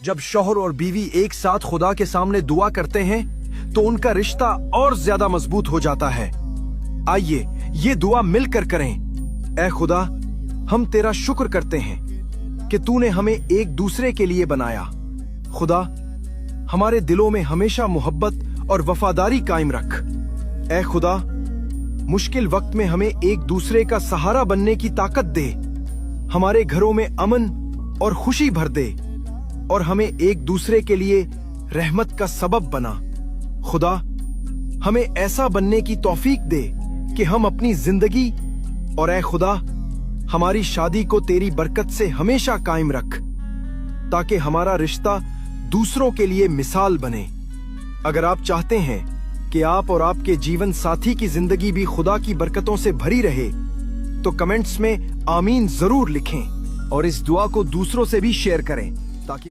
जब शौहर और बीवी एक साथ खुदा के सामने दुआ करते हैं तो उनका रिश्ता और ज्यादा मजबूत हो जाता है। आइए ये दुआ मिलकर करें। ऐ खुदा, हम तेरा शुक्र करते हैं कि तूने हमें एक दूसरे के लिए बनाया। खुदा, हमारे दिलों में हमेशा मोहब्बत और वफादारी कायम रख। ऐ खुदा, मुश्किल वक्त में हमें एक दूसरे का सहारा बनने की ताकत दे। हमारे घरों में अमन और खुशी भर दे और हमें एक दूसरे के लिए रहमत का सबब बना। खुदा, हमें ऐसा बनने की तौफीक दे कि हम अपनी जिंदगी और ऐ खुदा, हमारी शादी को तेरी बरकत से हमेशा कायम रख, ताकि हमारा रिश्ता दूसरों के लिए मिसाल बने। अगर आप चाहते हैं कि आप और आपके जीवन साथी की जिंदगी भी खुदा की बरकतों से भरी रहे, तो कमेंट्स में आमीन जरूर लिखें और इस दुआ को दूसरों से भी शेयर करें।